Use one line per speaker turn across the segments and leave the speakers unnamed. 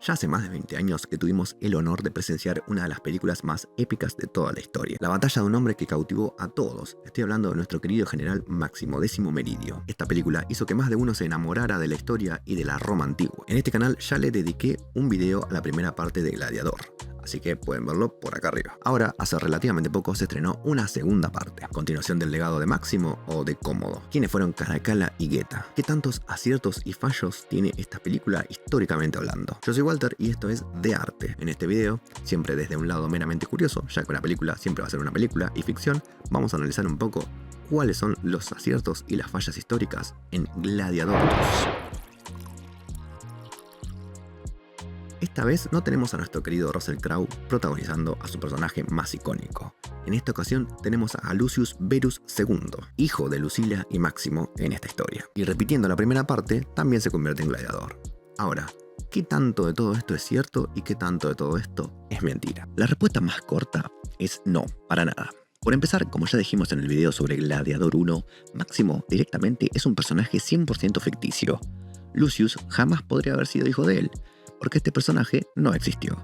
Ya hace más de 20 años que tuvimos el honor de presenciar una de las películas más épicas de toda la historia. La batalla de un hombre que cautivó a todos. Estoy hablando de nuestro querido general Máximo Décimo Meridio. Esta película hizo que más de uno se enamorara de la historia y de la Roma antigua. En este canal ya le dediqué un video a la primera parte de Gladiador, así que pueden verlo por acá arriba. Ahora, hace relativamente poco se estrenó una segunda parte, a continuación del legado de Máximo o de Cómodo. ¿Quiénes fueron Caracalla y Geta? ¿Qué tantos aciertos y fallos tiene esta película históricamente hablando? Yo soy Walter y esto es De Arte. En este video, siempre desde un lado meramente curioso, ya que una película siempre va a ser una película y ficción, vamos a analizar un poco cuáles son los aciertos y las fallas históricas en Gladiador 2. Esta vez no tenemos a nuestro querido Russell Crowe protagonizando a su personaje más icónico. En esta ocasión tenemos a Lucius Verus II, hijo de Lucila y Máximo en esta historia. Y repitiendo la primera parte, también se convierte en gladiador. Ahora, ¿qué tanto de todo esto es cierto y qué tanto de todo esto es mentira? La respuesta más corta es no, para nada. Por empezar, como ya dijimos en el video sobre Gladiador 1, Máximo directamente es un personaje 100% ficticio. Lucius jamás podría haber sido hijo de él, porque este personaje no existió.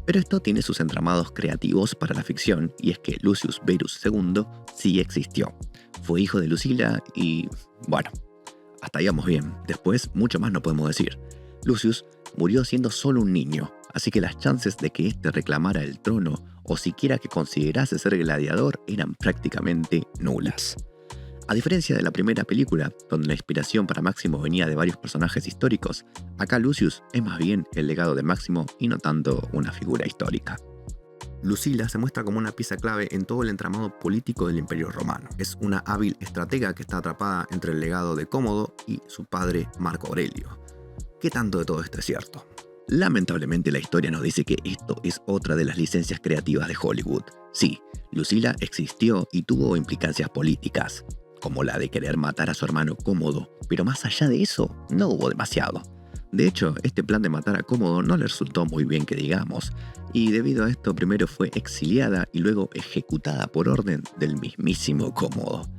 Pero esto tiene sus entramados creativos para la ficción, y es que Lucius Verus II sí existió. Fue hijo de Lucila y... bueno, hasta ahí vamos bien. Después, mucho más no podemos decir. Lucius murió siendo solo un niño, así que las chances de que éste reclamara el trono o siquiera que considerase ser gladiador eran prácticamente nulas. A diferencia de la primera película, donde la inspiración para Máximo venía de varios personajes históricos, acá Lucius es más bien el legado de Máximo y no tanto una figura histórica. Lucila se muestra como una pieza clave en todo el entramado político del Imperio Romano. Es una hábil estratega que está atrapada entre el legado de Cómodo y su padre Marco Aurelio. ¿Qué tanto de todo esto es cierto? Lamentablemente la historia nos dice que esto es otra de las licencias creativas de Hollywood. Sí, Lucila existió y tuvo implicancias políticas, como la de querer matar a su hermano Cómodo, pero más allá de eso, no hubo demasiado. De hecho, este plan de matar a Cómodo no le resultó muy bien que digamos, y debido a esto primero fue exiliada y luego ejecutada por orden del mismísimo Cómodo.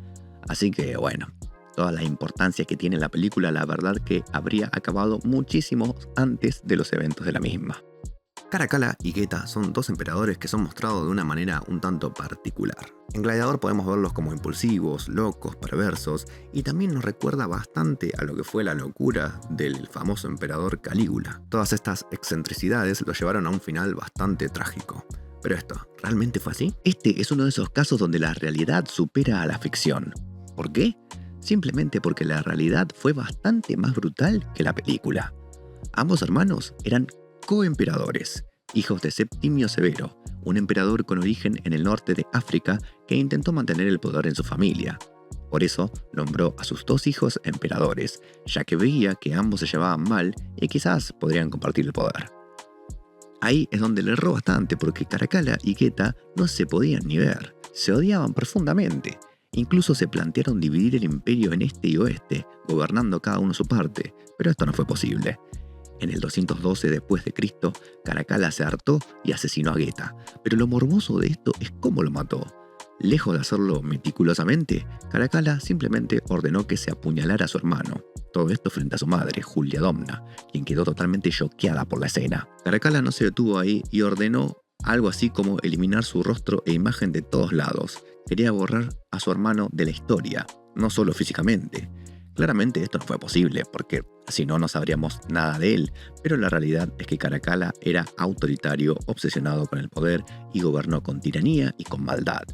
Así que bueno, toda la importancia que tiene la película, la verdad que habría acabado muchísimo antes de los eventos de la misma. Caracalla y Geta son dos emperadores que son mostrados de una manera un tanto particular. En Gladiador podemos verlos como impulsivos, locos, perversos, y también nos recuerda bastante a lo que fue la locura del famoso emperador Calígula. Todas estas excentricidades lo llevaron a un final bastante trágico. Pero esto, ¿realmente fue así? Este es uno de esos casos donde la realidad supera a la ficción. ¿Por qué? Simplemente porque la realidad fue bastante más brutal que la película. Ambos hermanos eran coemperadores, hijos de Septimio Severo, un emperador con origen en el norte de África que intentó mantener el poder en su familia. Por eso nombró a sus dos hijos emperadores, ya que veía que ambos se llevaban mal y quizás podrían compartir el poder. Ahí es donde le erró bastante, porque Caracalla y Geta no se podían ni ver, se odiaban profundamente. Incluso se plantearon dividir el imperio en este y oeste, gobernando cada uno su parte, pero esto no fue posible. En el 212 después de Cristo, Caracalla se hartó y asesinó a Geta, pero lo morboso de esto es cómo lo mató. Lejos de hacerlo meticulosamente, Caracalla simplemente ordenó que se apuñalara a su hermano. Todo esto frente a su madre, Julia Domna, quien quedó totalmente choqueada por la escena. Caracalla no se detuvo ahí y ordenó algo así como eliminar su rostro e imagen de todos lados. Quería borrar a su hermano de la historia, no solo físicamente. Claramente esto no fue posible, porque si no, no sabríamos nada de él, pero la realidad es que Caracalla era autoritario, obsesionado con el poder y gobernó con tiranía y con maldad.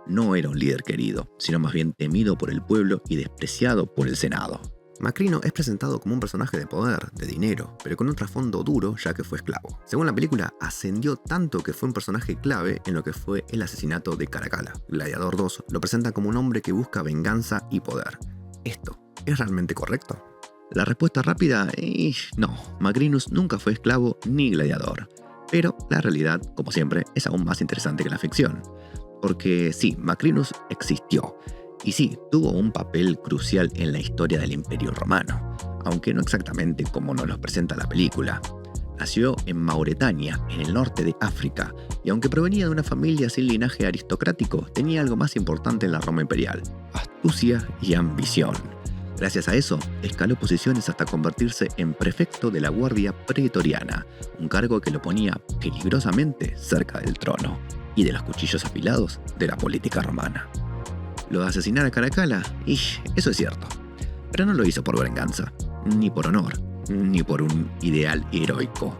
No era un líder querido, sino más bien temido por el pueblo y despreciado por el Senado. Macrino es presentado como un personaje de poder, de dinero, pero con un trasfondo duro ya que fue esclavo. Según la película, ascendió tanto que fue un personaje clave en lo que fue el asesinato de Caracalla. Gladiador 2 lo presenta como un hombre que busca venganza y poder. ¿Esto es realmente correcto? La respuesta rápida es no. Macrinus nunca fue esclavo ni gladiador. Pero la realidad, como siempre, es aún más interesante que la ficción. Porque sí, Macrinus existió. Y sí, tuvo un papel crucial en la historia del Imperio Romano, aunque no exactamente como nos lo presenta la película. Nació en Mauretania, en el norte de África, y aunque provenía de una familia sin linaje aristocrático, tenía algo más importante en la Roma imperial: astucia y ambición. Gracias a eso, escaló posiciones hasta convertirse en prefecto de la Guardia Pretoriana, un cargo que lo ponía peligrosamente cerca del trono y de los cuchillos afilados de la política romana. Lo de asesinar a Caracalla, eso es cierto, pero no lo hizo por venganza, ni por honor, ni por un ideal heroico.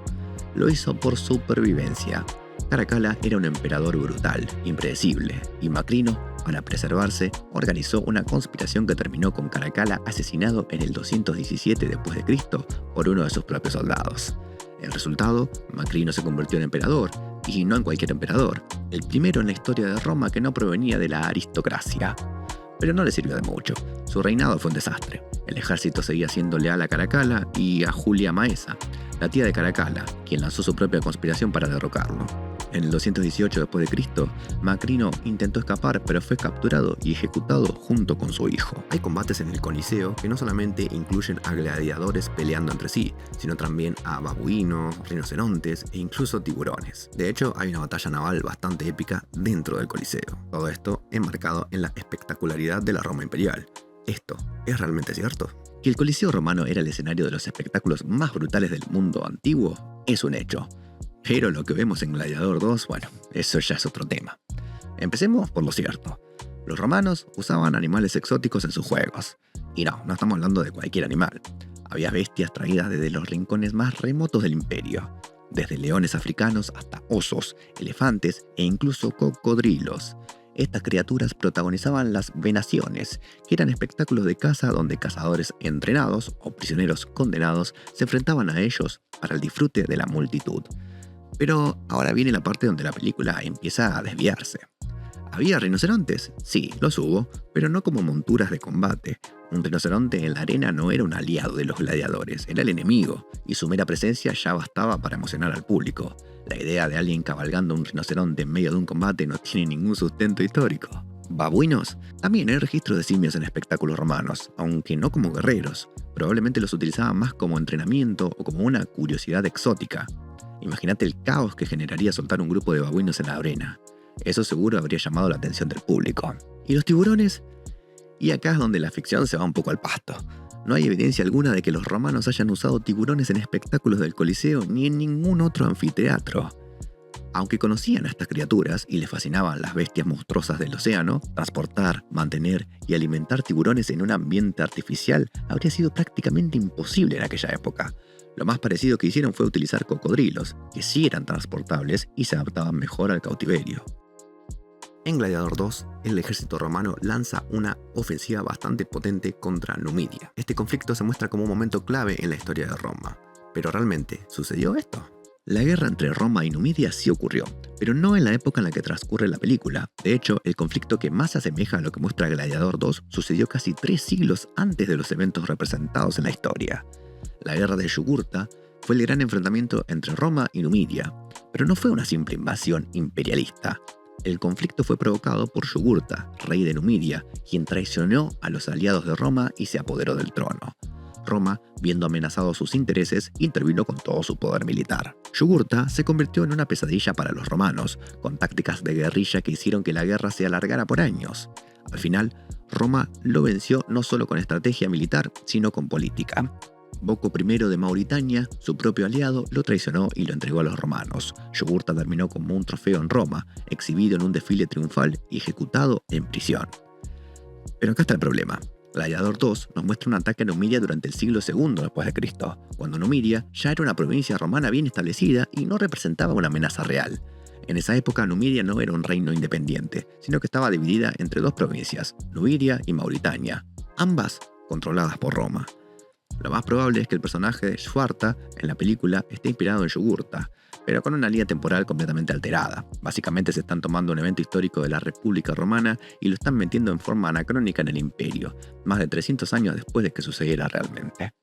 Lo hizo por supervivencia. Caracalla era un emperador brutal, impredecible, y Macrino, para preservarse, organizó una conspiración que terminó con Caracalla asesinado en el 217 d.C. por uno de sus propios soldados. El resultado, Macrino se convirtió en emperador, y no en cualquier emperador, el primero en la historia de Roma que no provenía de la aristocracia. Pero no le sirvió de mucho. Su reinado fue un desastre. El ejército seguía siendo leal a Caracalla y a Julia Maesa, la tía de Caracalla, quien lanzó su propia conspiración para derrocarlo. En el 218 d.C., Macrino intentó escapar, pero fue capturado y ejecutado junto con su hijo. Hay combates en el Coliseo que no solamente incluyen a gladiadores peleando entre sí, sino también a babuinos, rinocerontes e incluso tiburones. De hecho, hay una batalla naval bastante épica dentro del Coliseo. Todo esto enmarcado en la espectacularidad de la Roma imperial. ¿Esto es realmente cierto? Que el Coliseo romano era el escenario de los espectáculos más brutales del mundo antiguo es un hecho. Pero lo que vemos en Gladiador 2, bueno, eso ya es otro tema. Empecemos por lo cierto. Los romanos usaban animales exóticos en sus juegos. Y no estamos hablando de cualquier animal. Había bestias traídas desde los rincones más remotos del imperio. Desde leones africanos hasta osos, elefantes e incluso cocodrilos. Estas criaturas protagonizaban las venaciones, que eran espectáculos de caza donde cazadores entrenados o prisioneros condenados se enfrentaban a ellos para el disfrute de la multitud. Pero ahora viene la parte donde la película empieza a desviarse. ¿Había rinocerontes? Sí, los hubo, pero no como monturas de combate. Un rinoceronte en la arena no era un aliado de los gladiadores, era el enemigo, y su mera presencia ya bastaba para emocionar al público. La idea de alguien cabalgando un rinoceronte en medio de un combate no tiene ningún sustento histórico. ¿Babuinos? También hay registros de simios en espectáculos romanos, aunque no como guerreros. Probablemente los utilizaban más como entrenamiento o como una curiosidad exótica. Imagínate el caos que generaría soltar un grupo de babuinos en la arena. Eso seguro habría llamado la atención del público. ¿Y los tiburones? Y acá es donde la ficción se va un poco al pasto. No hay evidencia alguna de que los romanos hayan usado tiburones en espectáculos del Coliseo ni en ningún otro anfiteatro. Aunque conocían a estas criaturas y les fascinaban las bestias monstruosas del océano, transportar, mantener y alimentar tiburones en un ambiente artificial habría sido prácticamente imposible en aquella época. Lo más parecido que hicieron fue utilizar cocodrilos, que sí eran transportables y se adaptaban mejor al cautiverio. En Gladiador 2, el ejército romano lanza una ofensiva bastante potente contra Numidia. Este conflicto se muestra como un momento clave en la historia de Roma. ¿Pero realmente sucedió esto? La guerra entre Roma y Numidia sí ocurrió, pero no en la época en la que transcurre la película. De hecho, el conflicto que más se asemeja a lo que muestra Gladiador 2 sucedió casi 3 siglos antes de los eventos representados en la historia. La guerra de Yugurta fue el gran enfrentamiento entre Roma y Numidia, pero no fue una simple invasión imperialista. El conflicto fue provocado por Yugurta, rey de Numidia, quien traicionó a los aliados de Roma y se apoderó del trono. Roma, viendo amenazados sus intereses, intervino con todo su poder militar. Yugurta se convirtió en una pesadilla para los romanos, con tácticas de guerrilla que hicieron que la guerra se alargara por años. Al final, Roma lo venció no solo con estrategia militar, sino con política. Boco I de Mauritania, su propio aliado, lo traicionó y lo entregó a los romanos. Yugurta terminó como un trofeo en Roma, exhibido en un desfile triunfal y ejecutado en prisión. Pero acá está el problema. Gladiador 2 nos muestra un ataque a Numidia durante el siglo II después de Cristo, cuando Numidia ya era una provincia romana bien establecida y no representaba una amenaza real. En esa época Numidia no era un reino independiente, sino que estaba dividida entre dos provincias, Numidia y Mauritania, ambas controladas por Roma. Lo más probable es que el personaje de Sforza en la película esté inspirado en Yugurta, pero con una línea temporal completamente alterada. Básicamente se están tomando un evento histórico de la República Romana y lo están metiendo en forma anacrónica en el imperio, más de 300 años después de que sucediera realmente.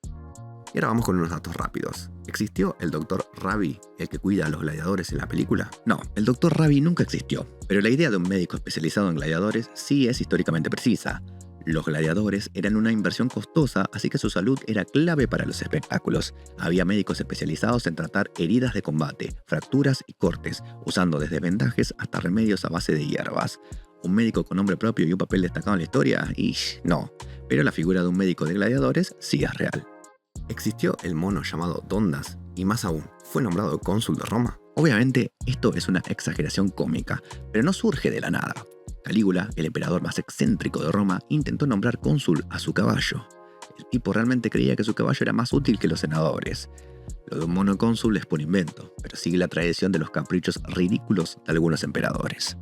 Y ahora vamos con unos datos rápidos. ¿Existió el Dr. Rabi, el que cuida a los gladiadores en la película? No, el Dr. Rabi nunca existió, pero la idea de un médico especializado en gladiadores sí es históricamente precisa. Los gladiadores eran una inversión costosa, así que su salud era clave para los espectáculos. Había médicos especializados en tratar heridas de combate, fracturas y cortes, usando desde vendajes hasta remedios a base de hierbas. un médico con nombre propio y un papel destacado en la historia, y no, pero la figura de un médico de gladiadores sí es real. ¿Existió el mono llamado Dondas? Y más aún, ¿fue nombrado cónsul de Roma? Obviamente, esto es una exageración cómica, pero no surge de la nada. Calígula, el emperador más excéntrico de Roma, intentó nombrar cónsul a su caballo. El tipo realmente creía que su caballo era más útil que los senadores. Lo de un mono cónsul es por invento, pero sigue la tradición de los caprichos ridículos de algunos emperadores.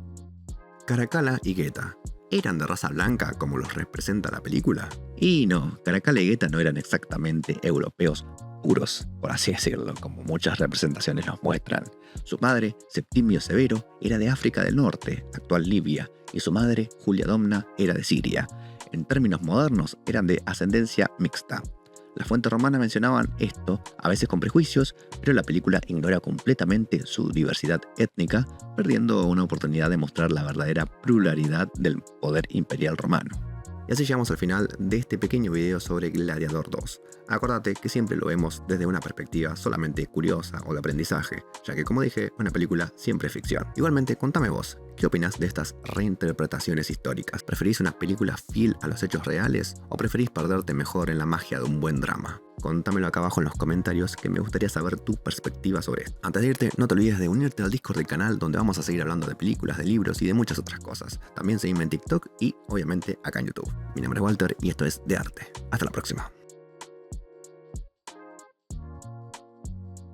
Caracalla y Geta, ¿eran de raza blanca como los representa la película? Y no, Caracalla y Geta no eran exactamente europeos puros, por así decirlo, como muchas representaciones nos muestran. Su padre, Septimio Severo, era de África del Norte, actual Libia, y su madre, Julia Domna, era de Siria. En términos modernos, eran de ascendencia mixta. Las fuentes romanas mencionaban esto, a veces con prejuicios, pero la película ignora completamente su diversidad étnica, perdiendo una oportunidad de mostrar la verdadera pluralidad del poder imperial romano. Y así llegamos al final de este pequeño video sobre Gladiador 2. Acordate que siempre lo vemos desde una perspectiva solamente curiosa o de aprendizaje, ya que como dije, una película siempre es ficción. Igualmente, contame vos, ¿qué opinas de estas reinterpretaciones históricas? ¿Preferís una película fiel a los hechos reales o preferís perderte mejor en la magia de un buen drama? Contámelo acá abajo en los comentarios, que me gustaría saber tu perspectiva sobre esto. Antes de irte, no te olvides de unirte al Discord del canal, donde vamos a seguir hablando de películas, de libros y de muchas otras cosas. También seguime en TikTok y obviamente acá en YouTube. Mi nombre es Walter y esto es De Arte. Hasta la próxima.